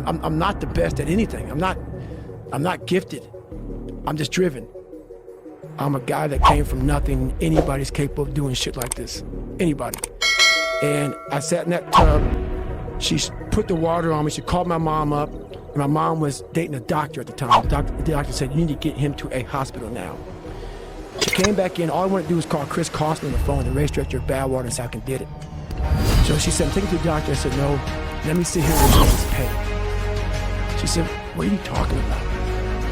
I'm not the best at anything. I'm not gifted. I'm just driven. I'm a guy that came from nothing. Anybody's capable of doing shit like this. Anybody. And I sat in that tub. She put the water on me. She called my mom up. And my mom was dating a doctor at the time. The doctor said, you need to get him to a hospital now. She came back in. All I wanted to do was call Chris Costner on the phone, the race director of Badwater, and say I can get it. So she said, I'm taking to the doctor. I said, no, let me sit here with this pain. She said, what are you talking about?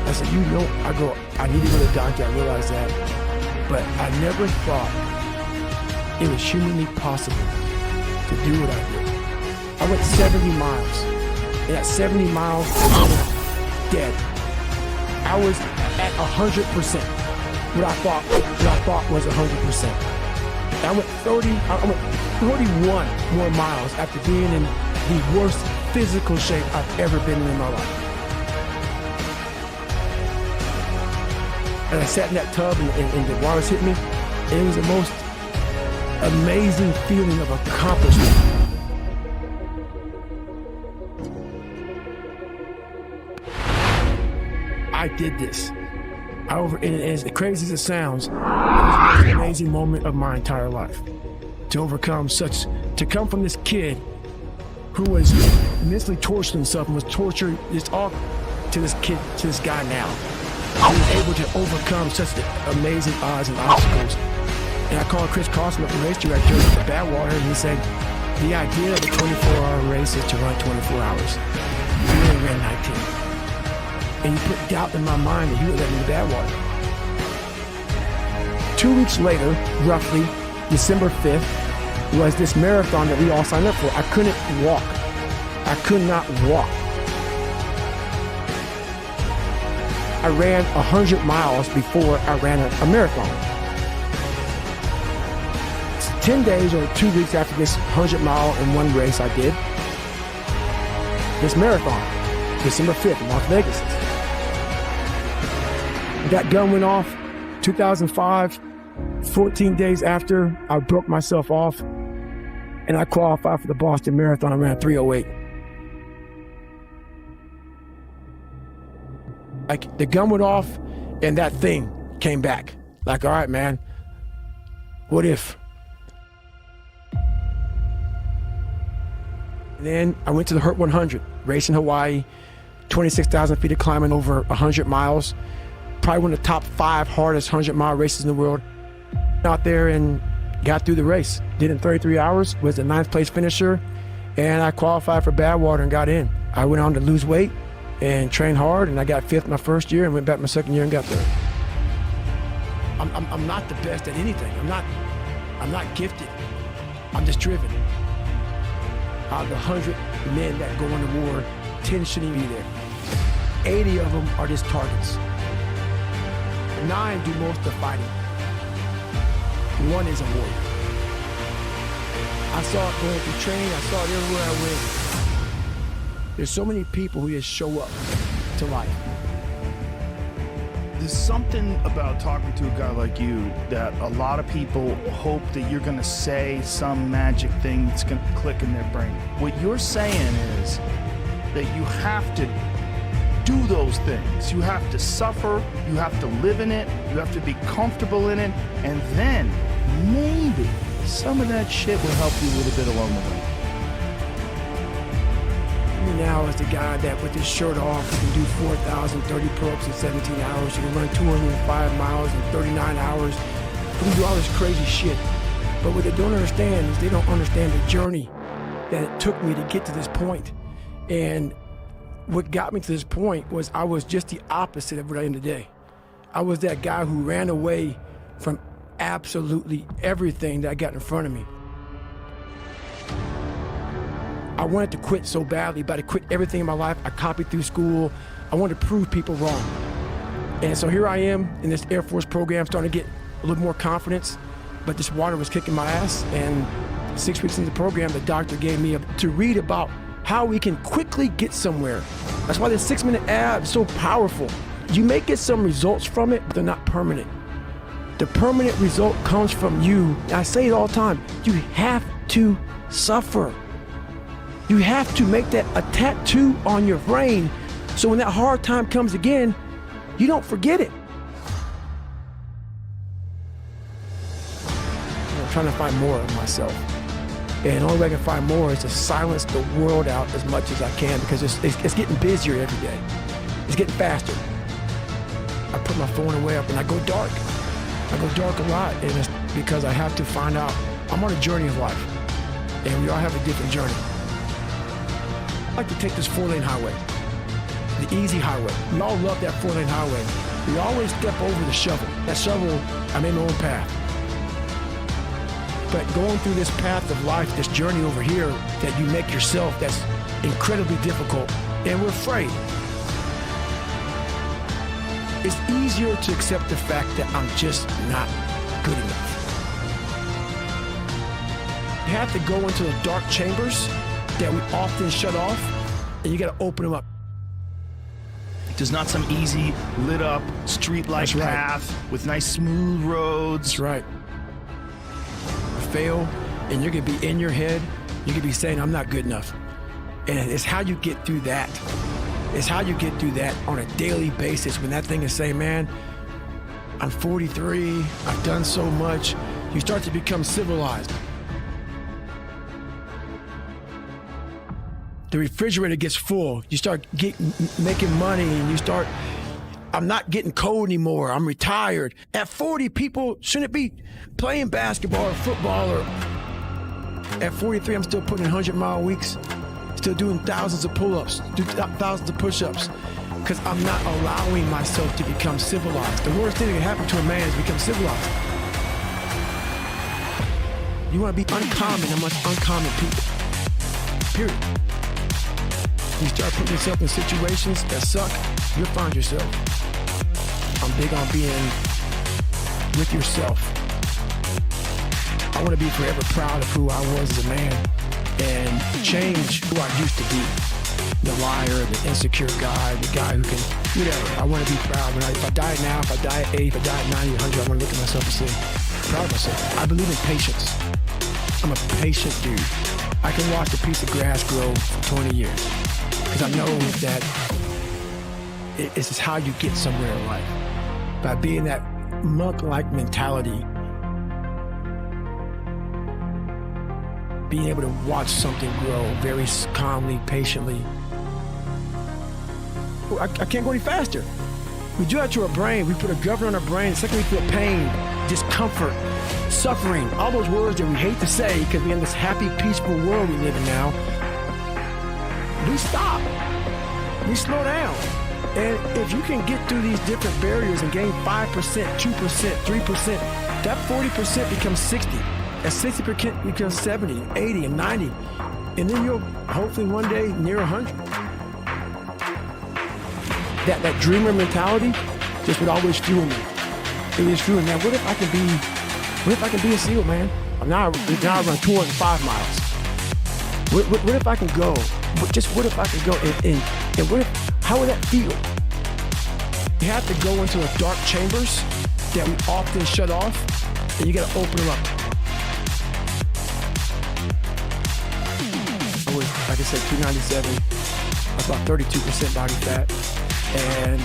I said, you know, I need to go to the doctor. I realized that. But I never thought it was humanly possible to do what I did. I went 70 miles. And at 70 miles, I was dead. I was at 100%. What I thought was 100%. I went 31 more miles after being in the worst physical shape I've ever been in my life. And I sat in that tub and the waters hit me. And it was the most amazing feeling of accomplishment. I did this. And as crazy as it sounds, it was the most amazing moment of my entire life. To come from this kid who was mentally torturing himself and was tortured, it's all to this kid, to this guy now. He was able to overcome such amazing odds and obstacles. And I called Chris Costner, the race director at Badwater, and he said, the idea of a 24-hour race is to run 24 hours. He only ran 19. And he put doubt in my mind that he would let me to Badwater. 2 weeks later, roughly, December 5th, was this marathon that we all signed up for. I couldn't walk. I could not walk. I ran 100 miles before I ran a marathon. 10 days or 2 weeks after this 100-mile in one race I did, this marathon, December 5th in Las Vegas. That gun went off 2005, 14 days after I broke myself off, and I qualified for the Boston Marathon. I ran 3:08. Like, the gun went off and that thing came back. Like, all right, man, what if? And then I went to the Hurt 100, race in Hawaii, 26,000 feet of climbing over 100 miles. Probably one of the top 5 hardest 100-mile races in the world. Out there and got through the race. Did it in 33 hours, was the 9th place finisher, and I qualified for Badwater and got in. I went on to lose weight and train hard, and I got 5th my first year and went back my second year and got third. I'm not the best at anything. I'm not gifted. I'm just driven. Out of the 100 men that go into war, 10 shouldn't be there. 80 of them are just targets. 9 do most of the fighting. 1 is a warrior. I saw it going through training. I saw it everywhere I went. There's so many people who just show up to life. There's something about talking to a guy like you that a lot of people hope that you're going to say some magic thing that's going to click in their brain. What you're saying is that you have to do those things. You have to suffer, you have to live in it, you have to be comfortable in it, and then maybe some of that shit will help you a little bit along the way. Me now is the guy that with his shirt off, you can do 4,030 pull-ups in 17 hours. You can run 205 miles in 39 hours. You can do all this crazy shit. But what they don't understand is they don't understand the journey that it took me to get to this point. And what got me to this point was I was just the opposite of what I am today. I was that guy who ran away from absolutely everything that got in front of me. I wanted to quit so badly, but I quit everything in my life. I copied through school. I wanted to prove people wrong. And so here I am in this Air Force program, starting to get a little more confidence, but this water was kicking my ass. And 6 weeks into the program, the doctor gave me to read about how we can quickly get somewhere. That's why this 6-minute ab is so powerful. You may get some results from it, but they're not permanent. The permanent result comes from you. I say it all the time. You have to suffer. You have to make that a tattoo on your brain so when that hard time comes again, you don't forget it. I'm trying to find more of myself. And the only way I can find more is to silence the world out as much as I can because it's getting busier every day. It's getting faster. I put my phone away up and I go dark. I go dark a lot, and it's because I have to find out. I'm on a journey of life, and we all have a different journey. I like to take this 4-lane highway, the easy highway. We all love that 4-lane highway. We always step over the shovel. That shovel, I made my own path. But going through this path of life, this journey over here that you make yourself, that's incredibly difficult, and we're afraid. It's easier to accept the fact that I'm just not good enough. You have to go into the dark chambers that we often shut off, and you got to open them up. There's not some easy, lit up, street-like path with nice smooth roads. That's right. Fail, and you're going to be in your head. You're going to be saying, I'm not good enough. And it's how you get through that. It's how you get through that on a daily basis when that thing is saying, man, I'm 43, I've done so much. You start to become civilized. The refrigerator gets full. You start making money, and you start, I'm not getting cold anymore. I'm retired. At 40, people shouldn't be playing basketball or football. Or at 43, I'm still putting in 100-mile weeks. Still doing thousands of pull-ups, thousands of push-ups, because I'm not allowing myself to become civilized. The worst thing that can happen to a man is become civilized. You want to be uncommon amongst uncommon people, period. You start putting yourself in situations that suck, you'll find yourself. I'm big on being with yourself. I want to be forever proud of who I was as a man and change who I used to be. The liar, the insecure guy, the guy who can, whatever. I want to be proud. If I die now, if I die at 8, if I die at 90, 100, I want to look at myself and say, proud of myself. I believe in patience. I'm a patient dude. I can watch a piece of grass grow for 20 years because I know that it's just how you get somewhere in life. By being that monk-like mentality, being able to watch something grow very calmly, patiently. I can't go any faster. We do that to our brain. We put a governor on our brain. Second, we feel pain, discomfort, suffering, all those words that we hate to say because we're in this happy, peaceful world we live in now. We stop. We slow down. And if you can get through these different barriers and gain 5%, 2%, 3%, that 40% becomes 60. That 60% becomes 70, 80, and 90. And then you'll hopefully one day near 100. That dreamer mentality just would always fuel me. It was fueling, man, what if I can be a SEAL, man? Now I run 205 miles. What if I can go? What if I can go? And what if, how would that feel? You have to go into the dark chambers that we often shut off, and you gotta open them up. I was, like I said, 297. I was about 32% body fat. And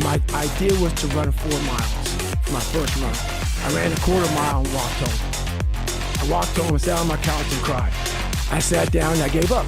my idea was to run 4 miles for my first run. I ran a quarter mile and walked home. I walked home and sat on my couch and cried. I sat down and I gave up.